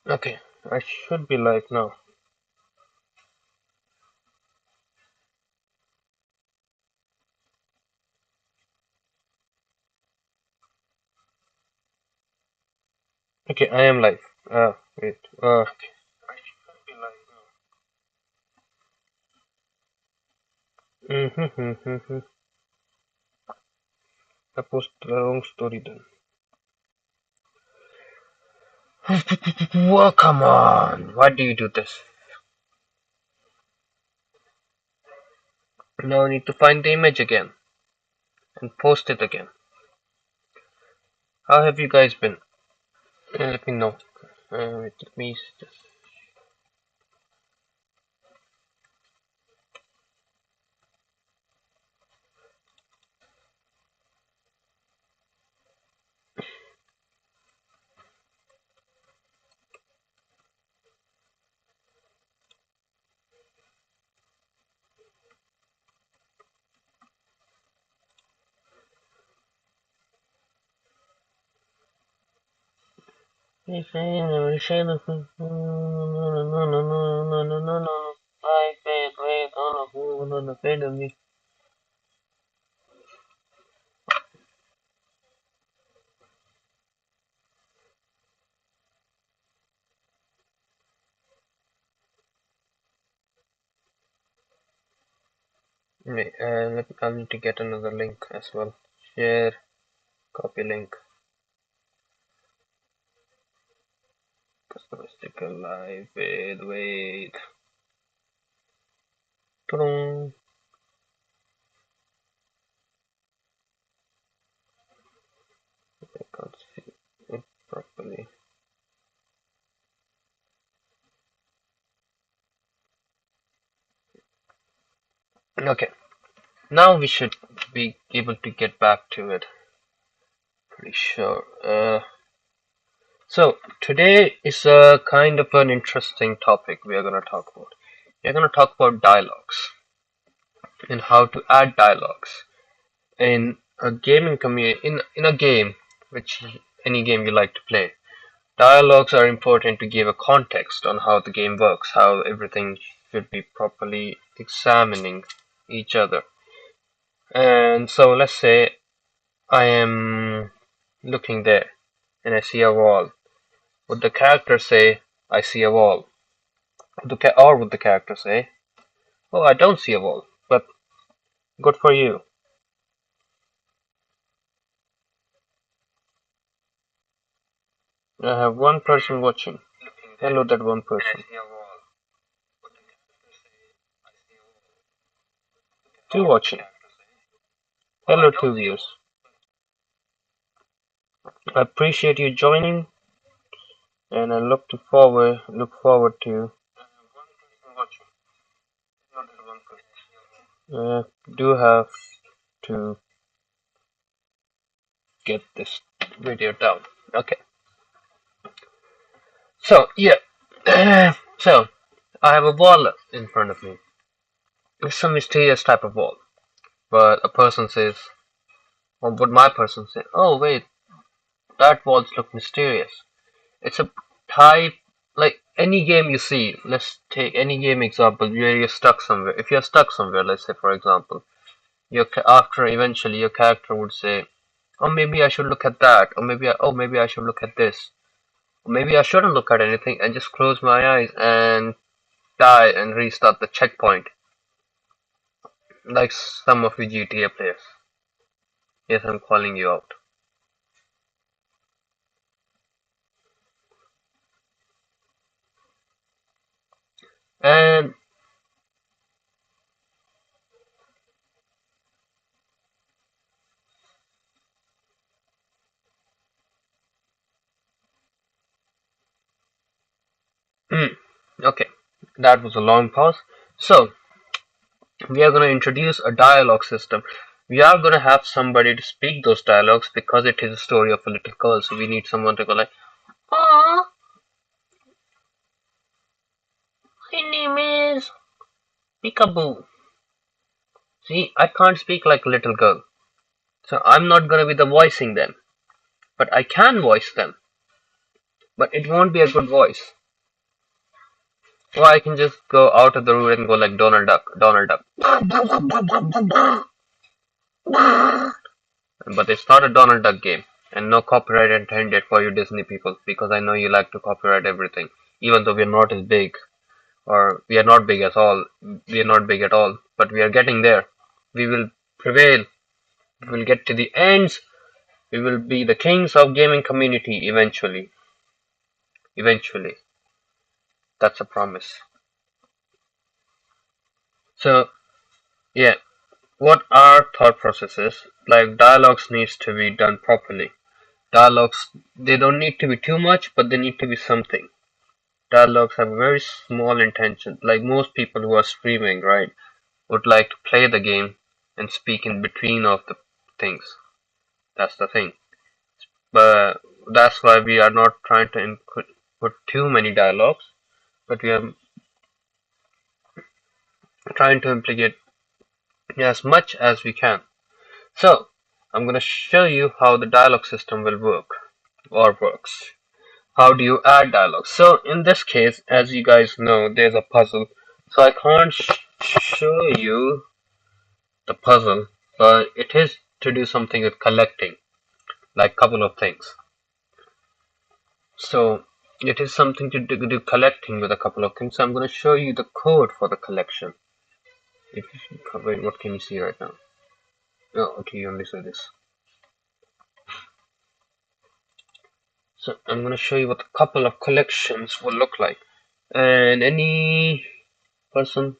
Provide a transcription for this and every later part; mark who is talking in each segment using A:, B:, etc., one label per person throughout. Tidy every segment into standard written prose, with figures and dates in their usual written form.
A: Okay, I should be live now. Okay, I am live. Wait. Okay. I should be live now. I posted the wrong story then. Well, come on. Why do you do this? Now I need to find the image again and post it again. How have you guys been? Let me know. Wait, let me just. I said, wait on the fade of me. Wait, I need to get another link as well. Share, copy link, customer sticker live. Wait. Ta-dum. I can't see it properly. Okay, now we should be able to get back to it. Pretty sure. So today is a kind of an interesting topic we are going to talk about. We're going to talk about dialogues and how to add dialogues in a gaming community in a game, which any game you like to play. Dialogues are important to give a context on how the game works, how everything should be properly examining each other. And so let's say I am looking there and I see a wall. Would the character say, I see a wall? Or would the character say, oh, I don't see a wall, but good for you. I have one person watching. Hello, that one person. Two watching. Hello, two viewers. I appreciate you joining, and I look forward to do have to get this video down. Okay, so yeah, so I have a wall in front of me. It's some mysterious type of wall, but a person says, or would my person say, oh wait, that walls look mysterious. It's a type like any game you see. Let's take any game example where you're stuck somewhere. If you're stuck somewhere, let's say for example, after eventually your character would say, "Oh, maybe I should look at that," or maybe I should look at this, or maybe I shouldn't look at anything and just close my eyes and die and restart the checkpoint, like some of you GTA players. Yes, I'm calling you out. And okay, that was a long pause. So we are going to introduce a dialogue system. We are going to have somebody to speak those dialogues because it is a story of a little girl. So we need someone to go like, "Aww, my name is Peekaboo." See, I can't speak like a little girl, so I'm not going to be the voicing them, but I can voice them. but it won't be a good voice. Or I can just go out of the room and go like Donald Duck, Donald Duck. But it's not a Donald Duck game, and no copyright intended for you Disney people, because I know you like to copyright everything, even though we're not as big, or we are not big at all. We are not big at all, but we are getting there. We will prevail. We will get to the ends. We will be the kings of gaming community eventually. Eventually. That's a promise. So, yeah, what our thought processes, like dialogues needs to be done properly. Dialogues, they don't need to be too much, but they need to be something. Dialogues have a very small intention. Like most people who are streaming, right, would like to play the game and speak in between of the things. That's the thing. But that's why we are not trying to put too many dialogues, but we are trying to implicate as much as we can. So, I'm going to show you how the dialogue system will work or works. How do you add dialogue? So, in this case, as you guys know, there's a puzzle. So, I can't show you the puzzle, but it is to do something with collecting, like couple of things. So, it is something to do collecting with a couple of things. So, I'm going to show you the code for the collection. Wait, what can you see right now? Oh, okay, you only saw this. So I'm going to show you what a couple of collections will look like. And any person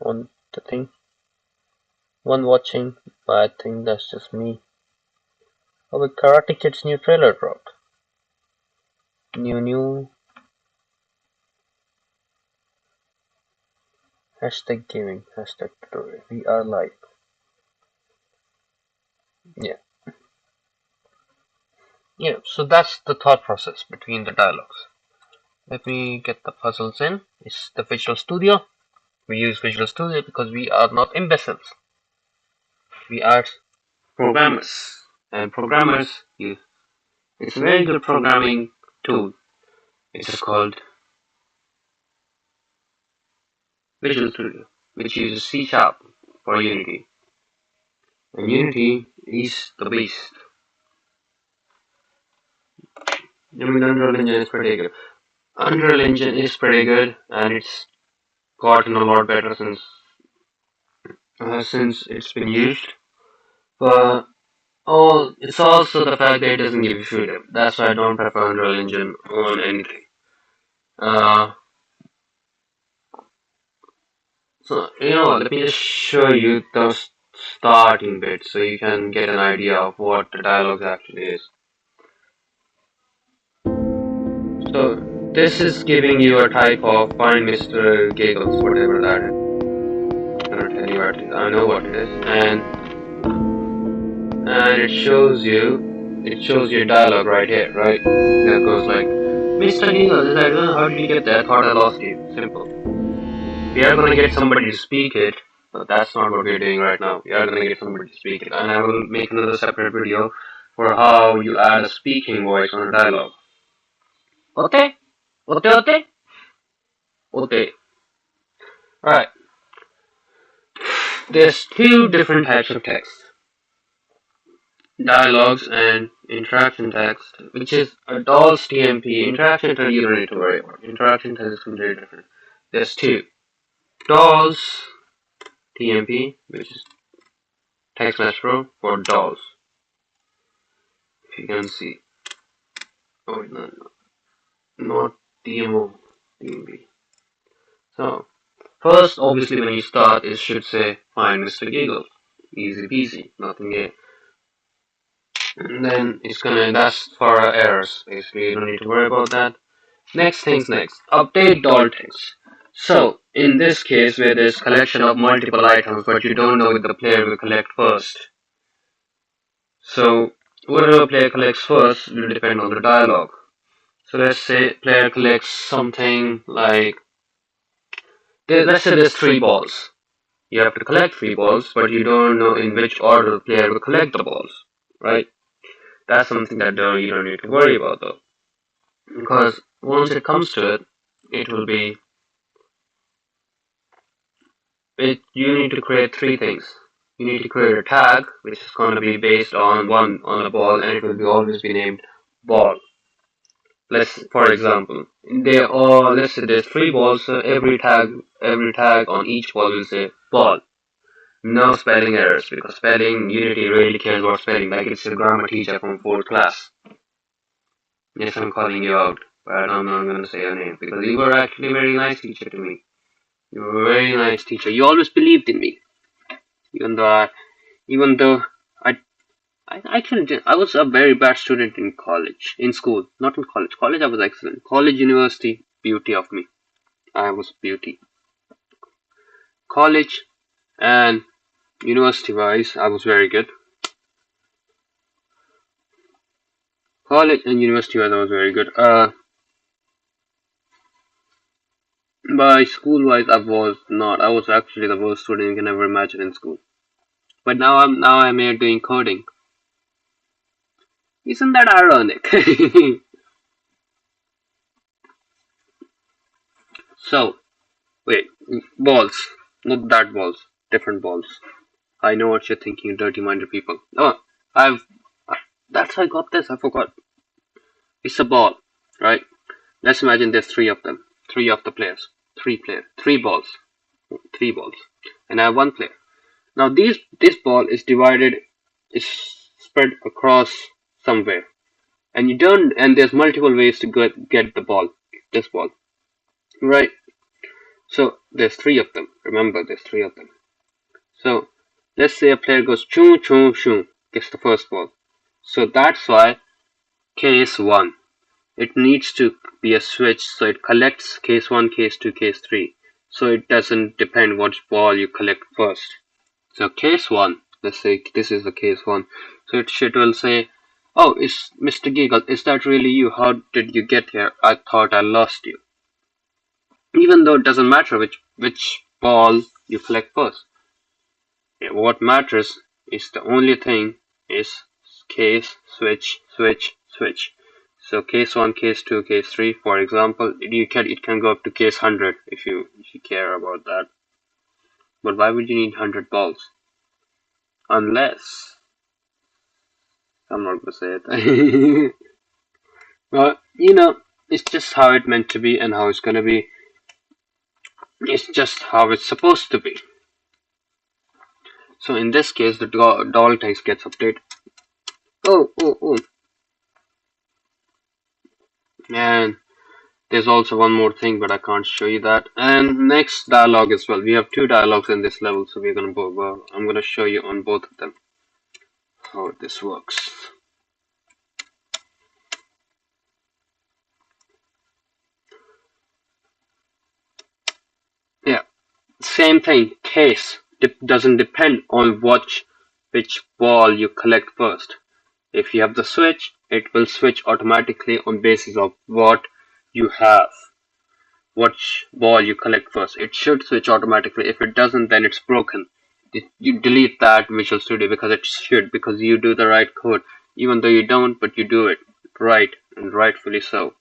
A: on the thing, one watching, but I think that's just me. Oh, with Karate Kid's new trailer dropped. New. Hashtag gaming, hashtag tutorial. We are live. Yeah. Yeah, so that's the thought process between the dialogues. Let me get the puzzles in. It's the Visual Studio. We use Visual Studio because we are not imbeciles. We are programmers. And programmers use it's a very good programming tool. It's called Visual Studio, which uses C# for Unity. And Unity is the beast. I mean, Unreal Engine is pretty good. Unreal Engine is pretty good, and it's gotten a lot better since it's been used. But it's also the fact that it doesn't give you freedom. That's why I don't prefer Unreal Engine on anything. So, let me just show you the starting bit so you can get an idea of what the dialogue actually is. So, this is giving you a type of find Mr. Giggles, whatever that is. I'm gonna tell you what it is. I know what it is. And it shows you dialogue right here, right? That goes like, Mr. Giggles, how did you get that? I thought I lost you. Simple. We are gonna get somebody to speak it, but that's not what we're doing right now. We are gonna get somebody to speak it, and I will make another separate video for how you add a speaking voice on a dialogue. Okay? Okay? Alright. There's two different types of text. Dialogues and interaction text, which is a DOLS TMP. Interaction text you don't need to worry about. Interaction text is completely different. There's two. DOLS TMP, which is Text Mesh Pro for DOLS. If you can see. Oh, no. Not DMO, TMP. So, first, obviously, when you start, it should say, find Mr. Giggle. Easy peasy, nothing here. And then that's for our errors. Basically, you don't need to worry about that. Next things next. Update doll text. So, in this case, where there's collection of multiple items, but you don't know what the player will collect first. So, whatever player collects first will depend on the dialogue. So let's say player collects something like, let's say there's 3 balls. You have to collect 3 balls, but you don't know in which order the player will collect the balls, right? That's something that you don't need to worry about though. because once it comes to it, it will be you need to create three things. You need to create a tag which is going to be based on a ball, and it will be always be named ball. Let's for example, let's say there's three balls, so every tag on each ball will say ball. No spelling errors because spelling Unity really cares about spelling, like it's a grammar teacher from fourth class. Yes, I'm calling you out, but I'm not gonna say your name because you were actually a very nice teacher to me. You were a very nice teacher. You always believed in me, even though I I actually did. I was a very bad student in college, in school, not in college. College I was excellent. College, university, beauty of me. I was beauty. College and university wise, I was very good. College and university wise, I was very good. By school wise, I was not. I was actually the worst student you can ever imagine in school. But now I'm here doing coding. Isn't that ironic? So wait, balls, not that balls, different balls. I know what you're thinking, dirty-minded people. Oh, I've that's how I got this. I forgot. It's a ball, right? Let's imagine there's three of them, three of the players, three balls, three balls, and I have one player. Now this ball is divided, is spread across somewhere, and you don't, and there's multiple ways to get the ball, this ball, right? So there's three of them. Remember, there's three of them. So let's say a player goes choo choo choo, gets the first ball. So that's why case one. It needs to be a switch, so it collects case 1, case 2, case 3. So it doesn't depend which ball you collect first. So case 1, let's say this is the case 1. So it will say, oh, is Mr. Giggle, is that really you? How did you get here? I thought I lost you. Even though it doesn't matter which ball you collect first. What matters is the only thing is case, switch, switch, switch. So case 1, case 2, case 3, for example, it can go up to case 100 if you care about that. But why would you need 100 balls? Unless I'm not gonna say it. Well, it's just how it meant to be and how it's gonna be. It's just how it's supposed to be. So in this case, the doll text gets updated. Oh, oh, oh. And there's also one more thing, but I can't show you that. And next dialogue as well. We have two dialogues in this level, so I'm gonna show you on both of them how this works. Yeah, same thing. Case doesn't depend on which ball you collect first. If you have the switch, it will switch automatically on basis of what you have. Which ball you collect first. It should switch automatically. If it doesn't, then it's broken. You delete that Visual Studio because it should, because you do the right code. Even though you don't, but you do it right, and rightfully so.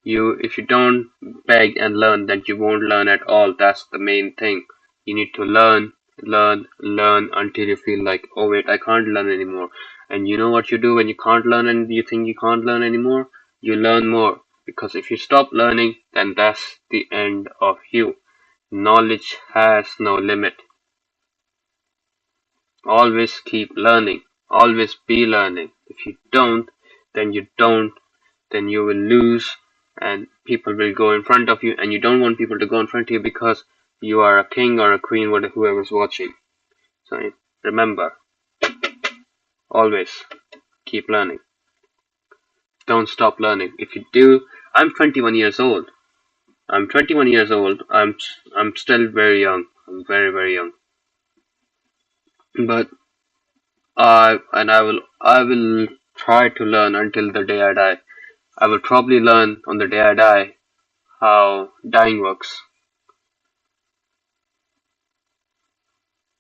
A: If you don't beg and learn, then you won't learn at all. That's the main thing. You need to learn, learn, learn until you feel like, oh wait, I can't learn anymore. And you know what you do when you can't learn and you think you can't learn anymore? You learn more. Because if you stop learning, then that's the end of you. Knowledge has no limit. Always keep learning. Always be learning. If you don't, then you don't, then you will lose and people will go in front of you, and you don't want people to go in front of you because you are a king or a queen, whoever's watching. So remember, always keep learning. Don't stop learning. If you do, I'm 21 years old. I'm 21 years old. I'm still very young. I'm very very young. But I will try to learn until the day I die. I will probably learn on the day I die how dying works.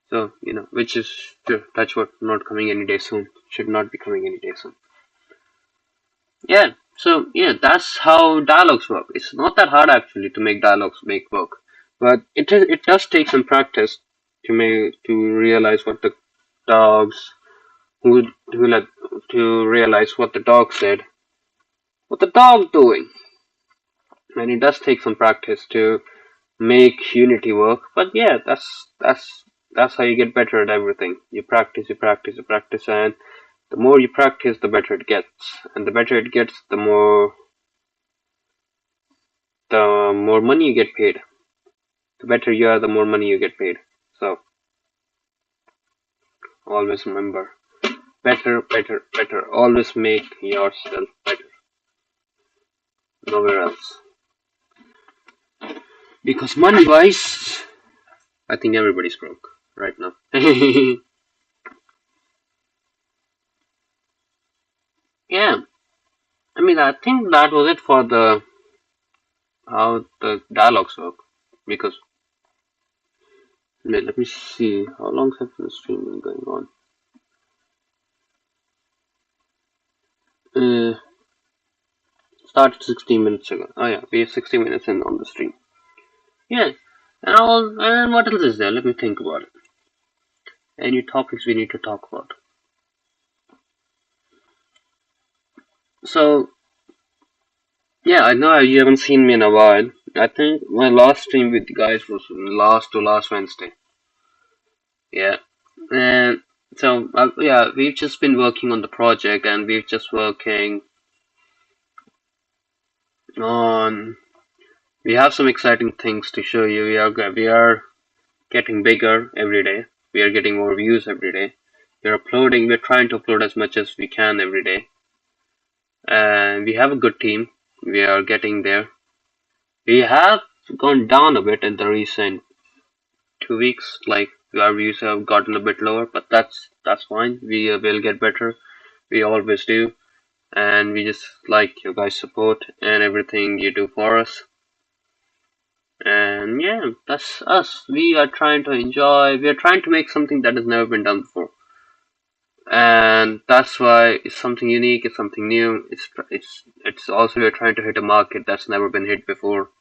A: So, which is, touch wood, not coming any day soon. Should not be coming any day soon. Yeah, so yeah, that's how dialogues work. It's not that hard actually to make dialogues make work, but it does take some practice to realize what the dogs who let to realize what the dog said, what the dog doing, and it does take some practice to make Unity work. But yeah, that's how you get better at everything. You practice, you practice, you practice, and the more you practice, the better it gets, and the better it gets, the more money you get paid. The better you are, the more money you get paid. So always remember, better, better, better. Always make yourself better. Nowhere else. Because money-wise, I think everybody's broke right now. Yeah, I mean, I think that was it for the how the dialogues work. Because wait, let me see how long has the stream been going on. Uh, Started 16 minutes ago. Oh yeah, we are 60 minutes in on the stream. Yeah, and what else is there? Let me think about it. Any topics we need to talk about? So yeah, I know you haven't seen me in a while. I think my last stream with you guys was last Wednesday. Yeah, and so yeah, we've just been working on the project, and we've just working on. We have some exciting things to show you. We are getting bigger every day. We are getting more views every day. We're uploading. We're trying to upload as much as we can every day, and we have a good team. We are getting there. We have gone down a bit in the recent 2 weeks. Like our views have gotten a bit lower, but that's fine. We will get better. We always do, and we just like your guys' support and everything you do for us. And yeah, that's us. We are trying to enjoy. We are trying to make something that has never been done before, and that's why it's something unique. It's something new. It's also we're trying to hit a market that's never been hit before,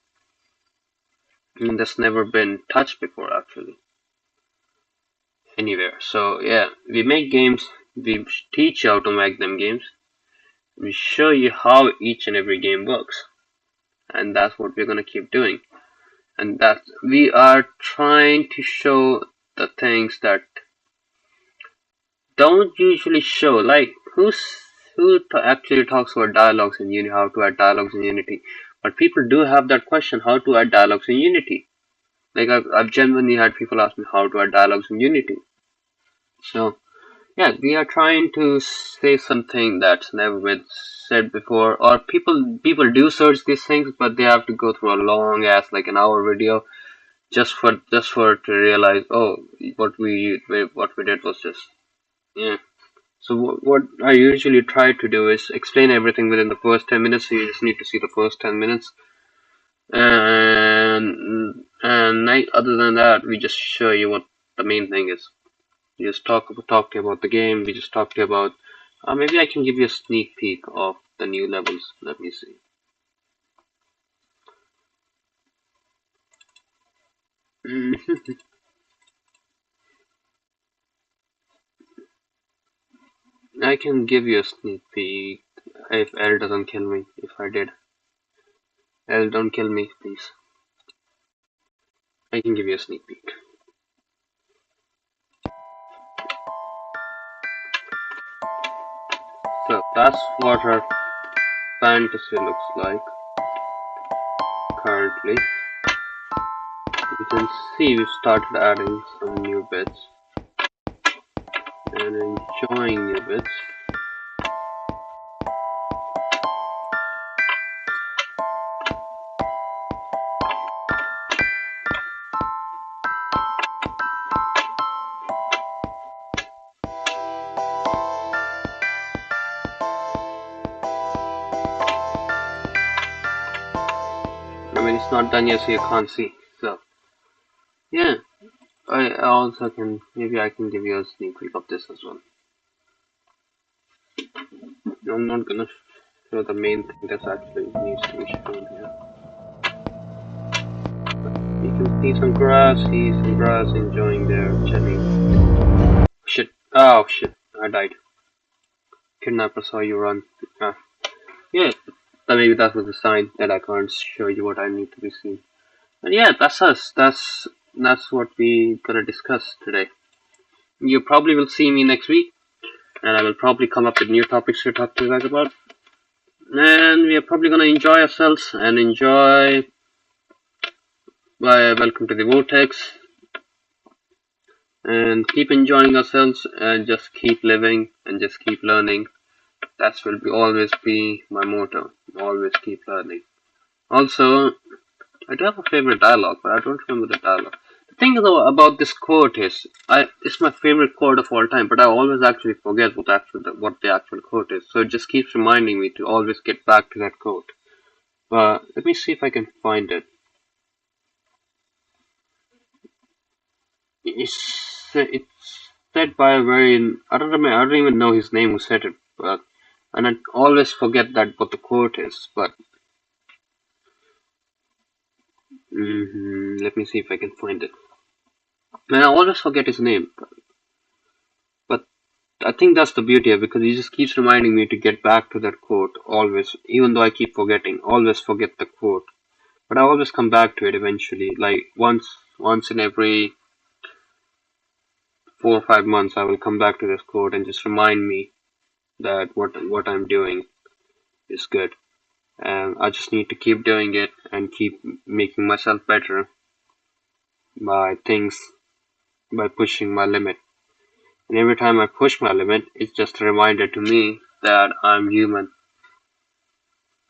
A: and that's never been touched before actually anywhere. So yeah, we make games. We teach you how to make them games. We show you how each and every game works, and that's what we're gonna keep doing. And that we are trying to show the things that don't usually show. Like actually talks about dialogues in Unity, how to add dialogues in Unity. But people do have that question, how to add dialogues in Unity. Like I've genuinely had people ask me how to add dialogues in Unity. So yeah, we are trying to say something that's never been said before, or people do search these things, but they have to go through a long ass like an hour video just for to realize, oh, what we did was just yeah. So what I usually try to do is explain everything within the first 10 minutes. So you just need to see the first 10 minutes, and other than that, we just show you what the main thing is. We just talk to you about the game. We just talk to you about. Maybe I can give you a sneak peek of the new levels. Let me see. I can give you a sneak peek if L doesn't kill me. If I did, L don't kill me, please. I can give you a sneak peek. So that's what our fantasy looks like currently. You can see we've started adding some new bits and enjoying new bits. I mean, it's not done yet, so you can't see. So yeah, I also can maybe I can give you a sneak peek of this as well. I'm not gonna. show the main thing that actually needs to be shown here. You can see some grass, enjoying their chilling. Shit. Oh shit, I died. Kidnapper saw you run. Ah. Yeah, but maybe that was a sign that I can't show you what I need to be seen. And yeah, that's us. That's what we gonna discuss today. You probably will see me next week, and I will probably come up with new topics to talk to you guys about. And we are probably gonna enjoy ourselves and enjoy. Welcome to the Vortex, and keep enjoying ourselves, and just keep living and just keep learning. That will be always be my motto. Always keep learning. Also, I do have a favorite dialogue, but I don't remember the dialogue. The thing though about this quote is, it's my favorite quote of all time, but I always actually forget what the actual quote is. So it just keeps reminding me to always get back to that quote. Let me see if I can find it. It's said by a very, I don't remember, I don't even know his name who said it, but and I always forget that what the quote is. But let me see if I can find it. And I always forget his name, but I think that's the beauty of it, because he just keeps reminding me to get back to that quote always, even though I keep forgetting. Always forget the quote, but I always come back to it eventually. Like once in every 4 or 5 months, I will come back to this quote and just remind me that what I'm doing is good. And I just need to keep doing it and keep making myself better by pushing my limit. And every time I push my limit, it's just a reminder to me that I'm human.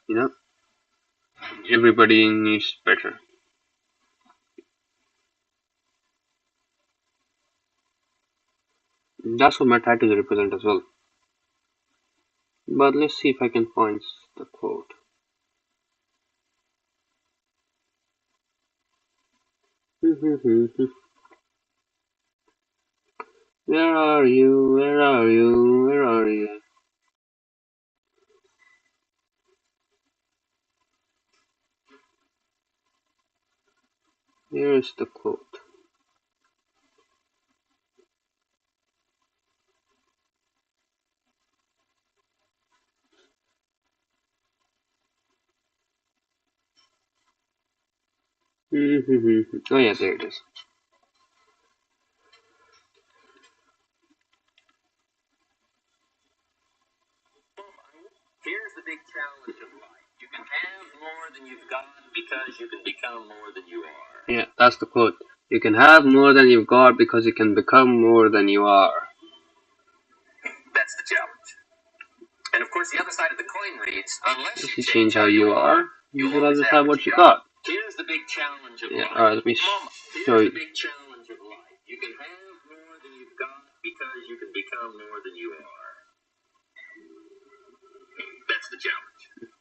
A: You know, everybody needs better. That's what my tattoos represent as well. But let's see if I can find the quote. Where are you? Where are you? Where are you? Here's the quote. Oh yeah, there it is.
B: Here's the big challenge of life. You can have more than you've got because you can become more than you are.
A: Yeah, that's the quote. You can have more than you've got because you can become more than you are.
B: That's the challenge. And of course, the other side of the coin reads, unless
A: you change how you are, you will always have what you
B: got. Here's the big challenge of life.
A: Alright, let me show you.
B: The big challenge of life. You can have more than you've got because you can become more than you are. That's the challenge.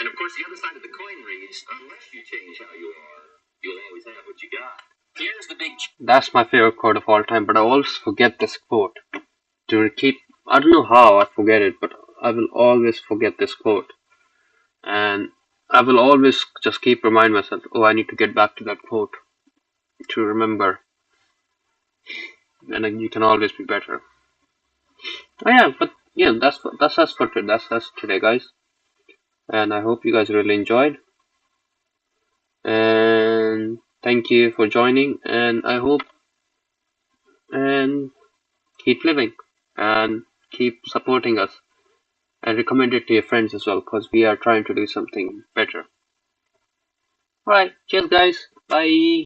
B: And of course, the other side of the coin reads, unless you change how you are, you'll always have what you got. Here's the big...
A: That's my favorite quote of all time, but I always forget this quote. I don't know how I forget it, but I will always forget this quote. And I will always just keep remind myself, oh, I need to get back to that quote to remember. And then you can always be better. Oh yeah, but yeah, that's us for today. That's us today, guys. And I hope you guys really enjoyed. And thank you for joining. And I hope and keep living and keep supporting us and recommend it to your friends as well, because we are trying to do something better. Alright, cheers guys. Bye.